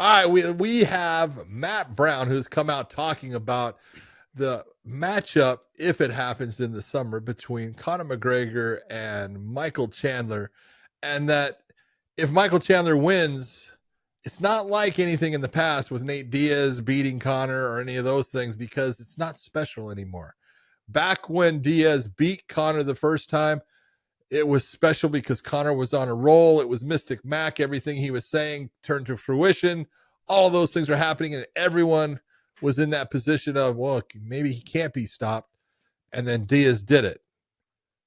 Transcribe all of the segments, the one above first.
All right, we have Matt Brown, who's come out talking about the matchup, if it happens in the summer, between Conor McGregor and Michael Chandler, and that if Michael Chandler wins, it's not like anything in the past with Nate Diaz beating Conor or any of those things, because it's not special anymore. Back when Diaz beat Conor the first time, it was special because Conor was on a roll. It was Mystic Mac. Everything he was saying turned to fruition. All those things were happening, and everyone was in that position of, well, maybe he can't be stopped. And then Diaz did it.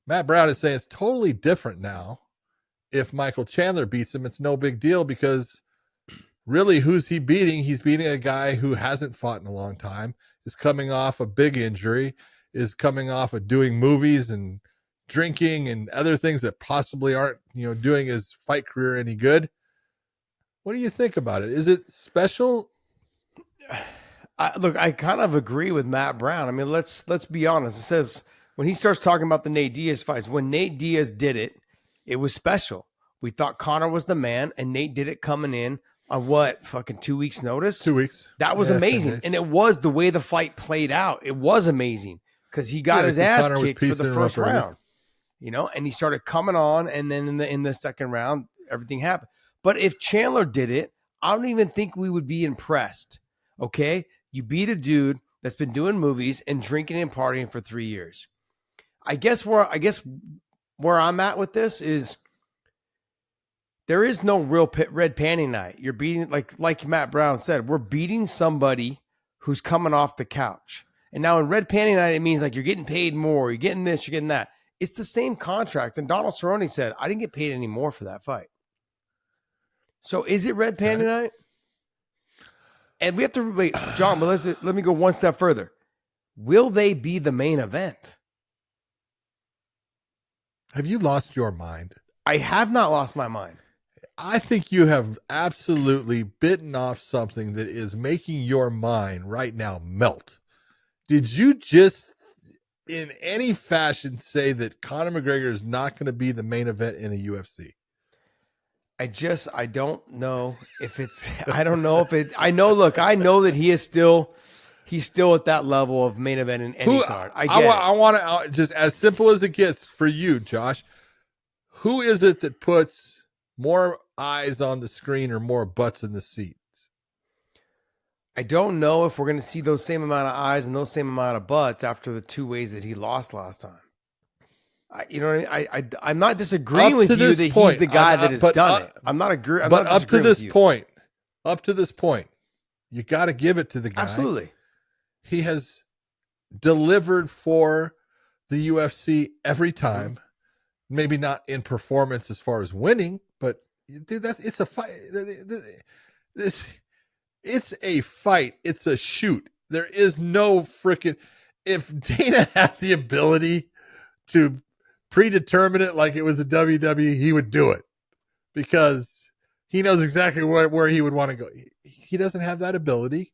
Matt Brown is saying it's totally different now. If Michael Chandler beats him, it's no big deal, because really, who's he beating? He's beating a guy who hasn't fought in a long time, is coming off a big injury, is coming off of doing movies and drinking and other things that possibly aren't, doing his fight career any good. What do you think about it? Is it special? Look, I kind of agree with Matt Brown. I mean, let's be honest. It says when he starts talking about the Nate Diaz fights, when Nate Diaz did it, it was special. We thought Conor was the man, and Nate did it coming in on what, fucking 2 weeks notice? 2 weeks. That was amazing. And it was the way the fight played out. It was amazing because he got his ass kicked for the first round, and he started coming on. And then in the second round, everything happened. But if Chandler did it, I don't even think we would be impressed. Okay. You beat a dude that's been doing movies and drinking and partying for 3 years. I guess where I'm at with this is there is no real red panty night. You're beating, like Matt Brown said, we're beating somebody who's coming off the couch. And now in red panty night, it means like you're getting paid more. You're getting this, you're getting that. It's the same contract. And Donald Cerrone said, I didn't get paid any more for that fight. So is it red panty night? And we have to wait, John, but let me go one step further. Will they be the main event? Have you lost your mind? I have not lost my mind. I think you have absolutely bitten off something that is making your mind right now melt. Did you just, in any fashion, say that Conor McGregor is not going to be the main event in a UFC? I don't know if it's, I don't know if it, I know that he's still at that level of main event in any card. I want to, just as simple as it gets for you, Josh, who is it that puts more eyes on the screen or more butts in the seats? I don't know if we're going to see those same amount of eyes and those same amount of butts after the 2 ways that he lost last time. You know what I mean? I'm not disagreeing with you that he's the guy that has done it. I'm not agreeing. But up to this point, you got to give it to the guy. Absolutely. He has delivered for the UFC every time. Maybe not in performance as far as winning, but dude, it's a fight. It's a fight. It's a shoot. There is no freaking. If Dana had the ability to predetermine it like it was a WWE, he would do it because he knows exactly where he would want to go. He doesn't have that ability.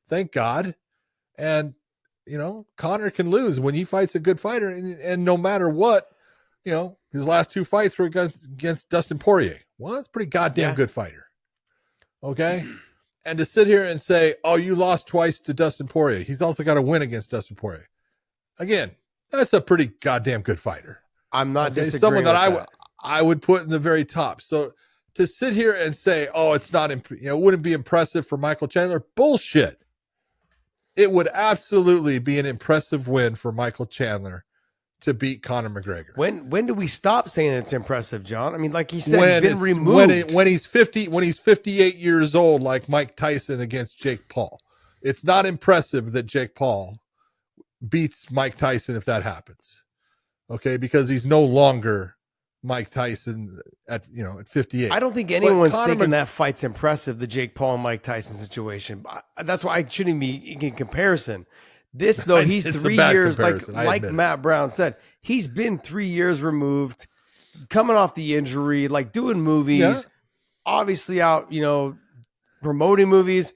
Thank God. And, Conor can lose when he fights a good fighter. And no matter what, his last 2 fights were against Dustin Poirier. Well, that's a pretty goddamn good fighter. Okay. And to sit here and say, oh, you lost twice to Dustin Poirier. He's also got to win against Dustin Poirier. Again, that's a pretty goddamn good fighter. I'm not disagreeing someone that with I would put in the very top. So to sit here and say, oh, it's not, it wouldn't be impressive for Michael Chandler. Bullshit. It would absolutely be an impressive win for Michael Chandler to beat Conor McGregor. When do we stop saying it's impressive, John? I mean, like he said, he's been removed. When he's 58 years old, like Mike Tyson against Jake Paul. It's not impressive that Jake Paul beats Mike Tyson if that happens. Okay, because he's no longer Mike Tyson at 58. I don't think anyone's thinking that fight's impressive, the Jake Paul and Mike Tyson situation. That's why I shouldn't be in comparison. This, though, he's 3 years, like Matt Brown said, he's been 3 years removed, coming off the injury, like doing movies, obviously out, promoting movies,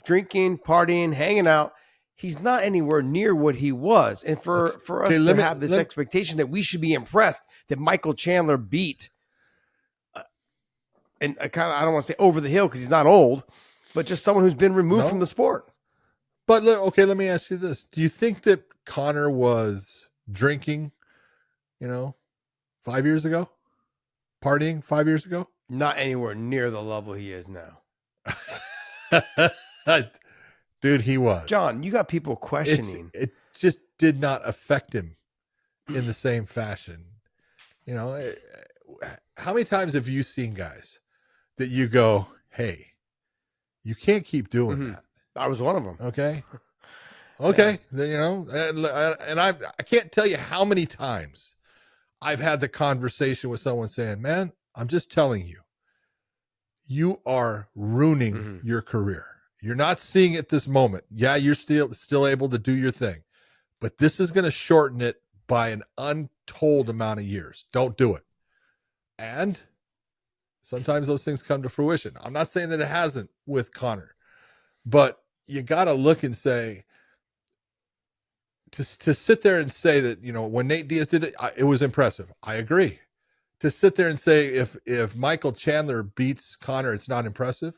drinking, partying, hanging out. He's not anywhere near what he was. And for us to have this expectation that we should be impressed that Michael Chandler beat, and I don't want to say over the hill because he's not old, but just someone who's been removed from the sport. But okay, let me ask you this: do you think that Conor was drinking, 5 years ago, partying 5 years ago? Not anywhere near the level he is now. Dude, he was. John, you got people questioning. It just did not affect him in the same fashion. How many times have you seen guys that you go, hey, you can't keep doing that? I was one of them. Okay. And I can't tell you how many times I've had the conversation with someone saying, man, I'm just telling you, you are ruining your career. You're not seeing it this moment. Yeah, you're still able to do your thing, but this is going to shorten it by an untold amount of years. Don't do it. And sometimes those things come to fruition. I'm not saying that it hasn't with Conor, but you got to look and say, to sit there and say that, when Nate Diaz did it, it was impressive. I agree. To sit there and say, if Michael Chandler beats Conor, it's not impressive.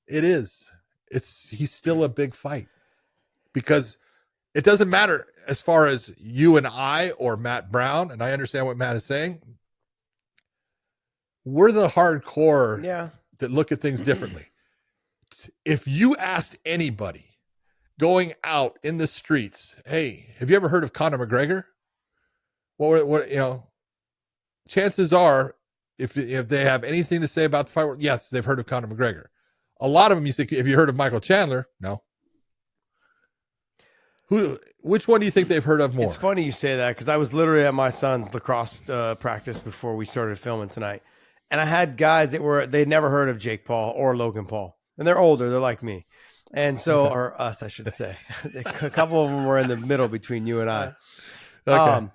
It is. He's still a big fight, because it doesn't matter as far as you and I or Matt Brown. And I understand what Matt is saying. We're the hardcore that look at things differently. If you asked anybody going out in the streets, hey, have you ever heard of Conor McGregor? What chances are, if they have anything to say about the fight, yes, they've heard of Conor McGregor. A lot of them, you say, have you heard of Michael Chandler? No. Which one do you think they've heard of more? It's funny you say that, because I was literally at my son's lacrosse practice before we started filming tonight. And I had guys they'd never heard of Jake Paul or Logan Paul. And they're older. They're like me. And so, or us, I should say. A couple of them were in the middle between you and I. Okay.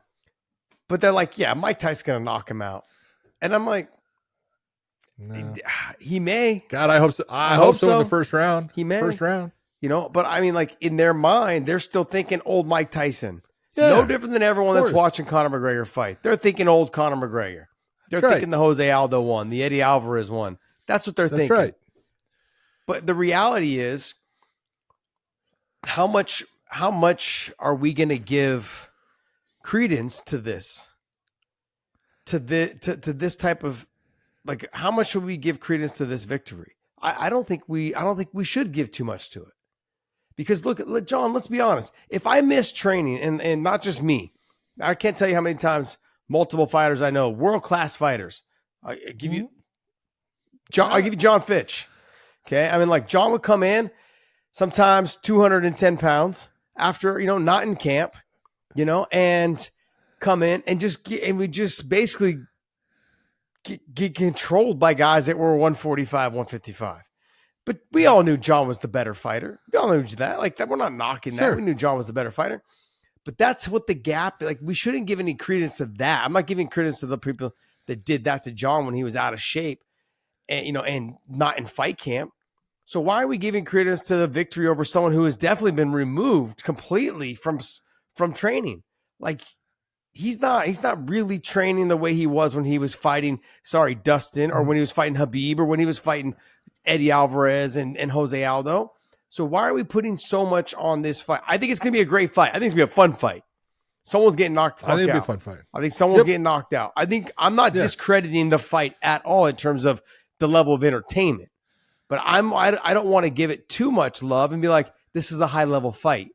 But they're like, yeah, Mike Tyson's going to knock him out. And I'm like, no. He may. God, I hope so. I hope so in the first round. He may. First round. But I mean, like, in their mind, they're still thinking old Mike Tyson. Yeah, no different than everyone that's watching Conor McGregor fight. They're thinking old Conor McGregor. They're thinking the Jose Aldo one, the Eddie Alvarez one. That's what they're thinking. That's right. But the reality is, how much are we going to give credence to this? To this type of, like, how much should we give credence to this victory? I don't think we should give too much to it. Because look, John, let's be honest. If I miss training, and not just me, I can't tell you how many times multiple fighters I know, world-class fighters. I give you John Fitch. Okay. I mean, like, John would come in sometimes 210 pounds after, not in camp, and come in and we just basically get controlled by guys that were 145, 155. But we all knew John was the better fighter. We all knew that. Like, that, we're not knocking that. We knew John was the better fighter. But that's what the gap, like, we shouldn't give any credence to that. I'm not giving credence to the people that did that to John when he was out of shape and, and not in fight camp. So why are we giving credence to the victory over someone who has definitely been removed completely from training? Like, he's not really training the way he was when he was fighting, Dustin, or when he was fighting Habib, or when he was fighting Eddie Alvarez and Jose Aldo. So why are we putting so much on this fight? I think it's going to be a great fight. I think it's going to be a fun fight. Someone's getting knocked out. I think it'll be a fun fight. I think someone's getting knocked out. I think I'm not discrediting the fight at all in terms of the level of entertainment. But I don't want to give it too much love and be like, this is a high level fight.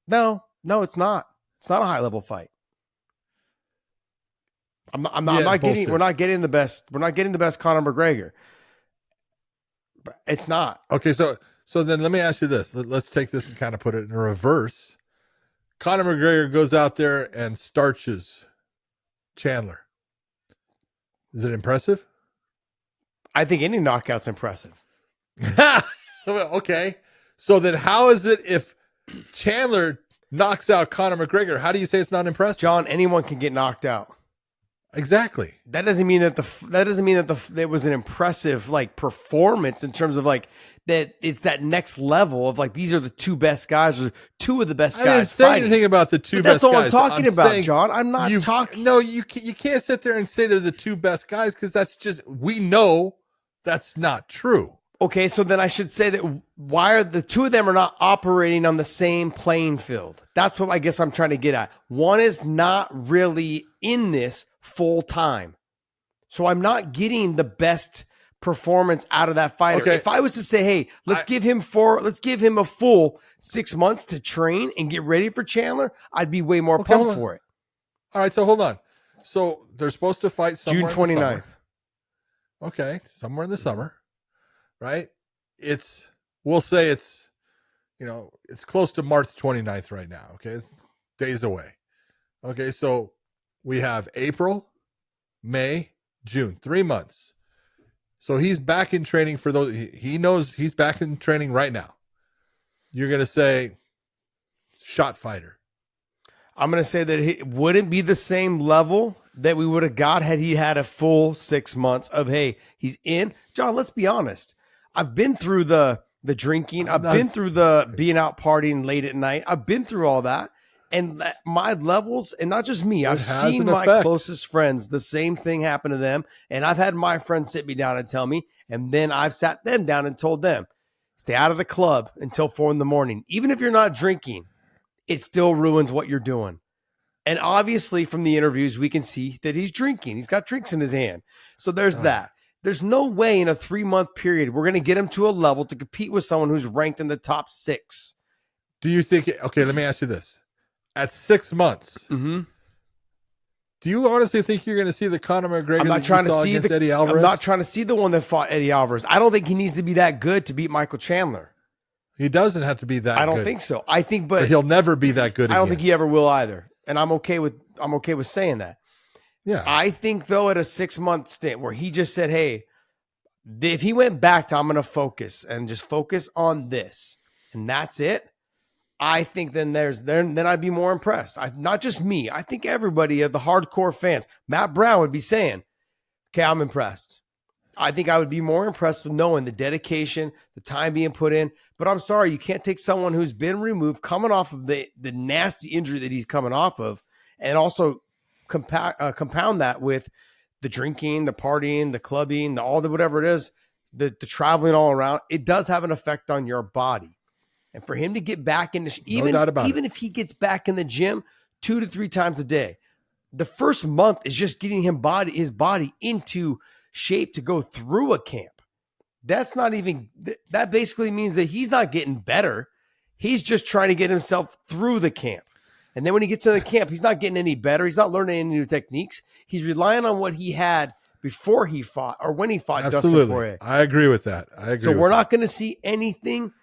No, it's not. It's not a high level fight. We're not getting the best Conor McGregor. It's not. Okay, so then let me ask you this. Let's take this and kind of put it in reverse. Conor McGregor goes out there and starches Chandler. Is it impressive? I think any knockout's impressive. Okay. So then how is it if Chandler knocks out Conor McGregor? How do you say it's not impressive? John, anyone can get knocked out. Exactly. That doesn't mean that that was an impressive, like, performance in terms of, like, that it's that next level of, like, these are the two best guys, or two of the best guys. I didn't say anything about the two best guys. That's all I'm talking about, John. I'm not talking. No, you can't sit there and say they're the two best guys, because that's just, we know that's not true. Okay, so then I should say that why are the two of them are not operating on the same playing field? That's what I guess I'm trying to get at. One is not really in this full time. So I'm not getting the best performance out of that fighter. Okay. If I was to say, hey, let's give him a full 6 months to train and get ready for Chandler, I'd be way more pumped for it. All right, so hold on. So they're supposed to fight somewhere June 29th. Okay, somewhere in the summer, right? We'll say it's close to March 29th right now, okay? It's days away. Okay, so we have April, May, June, 3 months. So he's back in training for those. He knows he's back in training right now. You're going to say shot fighter. I'm going to say that it wouldn't be the same level that we would have got had he had a full 6 months of, hey, he's in. John, let's be honest. I've been through the drinking. I've been through the being out partying late at night. I've been through all that. And my levels, and not just me, I've seen my closest friends, the same thing happen to them. And I've had my friends sit me down and tell me, and then I've sat them down and told them, stay out of the club until 4 a.m. Even if you're not drinking, it still ruins what you're doing. And obviously from the interviews, we can see that he's drinking. He's got drinks in his hand. So there's that. There's no way in a 3-month period we're going to get him to a level to compete with someone who's ranked in the top 6. Do you think, okay, let me ask you this. At 6 months, mm-hmm. Do you honestly think you're going to see the Conor McGregor I'm not trying to see Eddie Alvarez? I'm not trying to see the one that fought Eddie Alvarez. I don't think he needs to be that good to beat Michael Chandler. He doesn't have to be that good. I don't think so. I think, but he'll never be that good. I don't think he ever will either. And I'm okay with saying that. Yeah. I think though at a 6-month stint where he just said, hey, if he went back to I'm going to focus and just focus on this and that's it, I think then I'd be more impressed. Not just me. I think everybody, the hardcore fans, Matt Brown would be saying, okay, I'm impressed. I think I would be more impressed with knowing the dedication, the time being put in. But I'm sorry, you can't take someone who's been removed, coming off of the nasty injury that he's coming off of, and also compound that with the drinking, the partying, the clubbing, all the whatever it is, the traveling all around. It does have an effect on your body. And for him to get back in even if he gets back in the gym 2 to 3 times a day, the first month is just getting his body into shape to go through a camp. That basically means that he's not getting better. He's just trying to get himself through the camp. And then when he gets to the camp, he's not getting any better. He's not learning any new techniques. He's relying on what he had before he fought or when he fought Dustin Poirier. I agree with that. So we're not going to see anything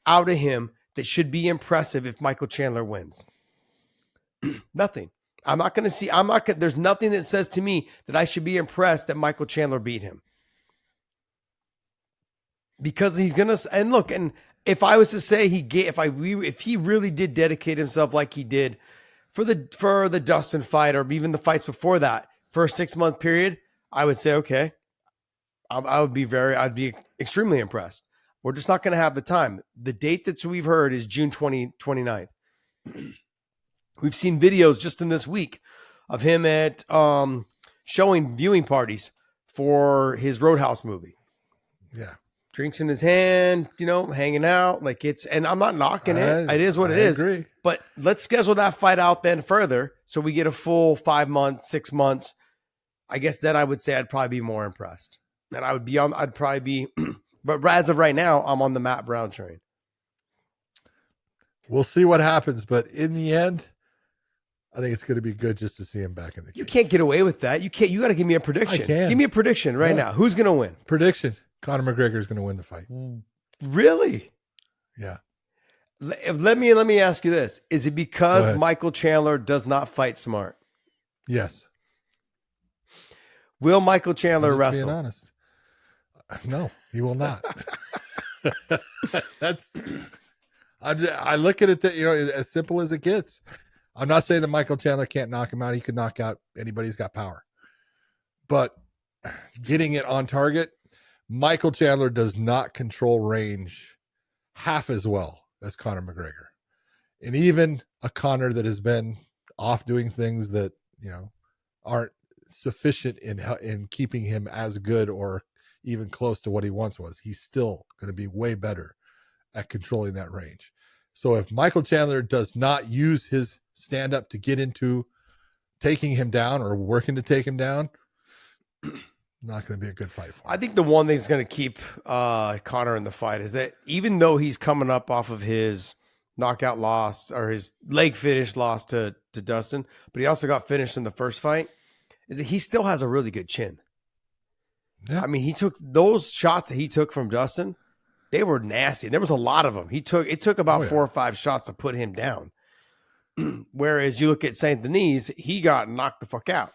out of him that should be impressive if Michael Chandler wins. Nothing. There's nothing that says to me that I should be impressed that Michael Chandler beat him. Because he's going to, and look, and if I was to say if he really did dedicate himself like he did for the Dustin fight or even the fights before that for a 6-month period, I would say, okay, I'd be extremely impressed. We're just not going to have the time. The date that we've heard is June 29th. We've seen videos just in this week of him at showing viewing parties for his Roadhouse movie. Yeah. Drinks in his hand, hanging out. And I'm not knocking it. It is what it is. Agree. But let's schedule that fight out then further so we get a full 5 months, 6 months. I guess then I would say I'd probably be more impressed. And I'd probably be, but as of right now, I'm on the Matt Brown train. We'll see what happens. But in the end, I think it's going to be good just to see him back in the cage. You can't get away with that. You can't. You got to give me a prediction. Give me a prediction right now. Who's going to win? Prediction. Conor McGregor is going to win the fight. Really? Yeah. Let me ask you this. Is it because Michael Chandler does not fight smart? Yes. Will Michael Chandler wrestle? Being honest. No, he will not. I look at it that, as simple as it gets. I'm not saying that Michael Chandler can't knock him out. He could knock out anybody who's got power. But getting it on target, Michael Chandler does not control range half as well as Conor McGregor. And even a Conor that has been off doing things that, aren't sufficient in keeping him as good or even close to what he once was. He's still going to be way better at controlling that range. So if Michael Chandler does not use his stand-up to get into taking him down or working to take him down, not going to be a good fight for him. I think the one thing that's going to keep Conor in the fight is that even though he's coming up off of his knockout loss or his leg finish loss to Dustin, but he also got finished in the first fight, is that he still has a really good chin. Yeah. I mean, he took those shots that he took from Dustin, they were nasty. There was a lot of them. It took about 4 or 5 shots to put him down. Whereas you look at Saint Denis, he got knocked the fuck out,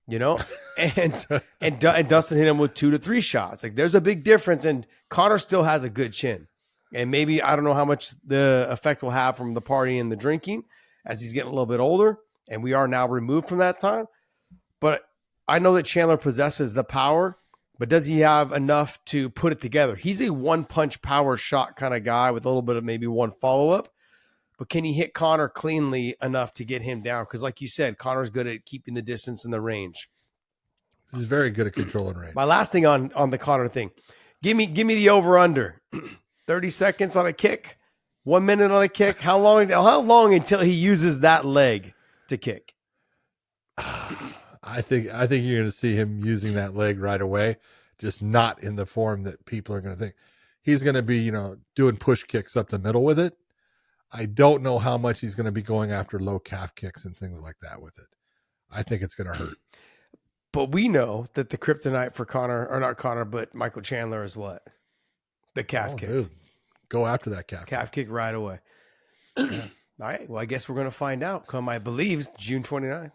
you know, and Dustin hit him with 2 to 3 shots. Like there's a big difference, and Conor still has a good chin. And maybe I don't know how much the effect will have from the partying and the drinking as he's getting a little bit older, and we are now removed from that time. But I know that Chandler possesses the power. But does he have enough to put it together? He's a one-punch power shot kind of guy with a little bit of maybe one follow-up. But can he hit Conor cleanly enough to get him down? Because like you said, Conor's good at keeping the distance and the range. He's very good at controlling range. My last thing on the Conor thing. Give me the over-under. 30 seconds on a kick? 1 minute on a kick? How long until he uses that leg to kick? I think you're going to see him using that leg right away, just not in the form that people are going to think. He's going to be, doing push kicks up the middle with it. I don't know how much he's going to be going after low calf kicks and things like that with it. I think it's going to hurt. But we know that the kryptonite for Conor, or not Conor, but Michael Chandler is what? The calf kick. Dude, go after that calf kick right away. All right. Well, I guess we're going to find out come, I believe, June 29th.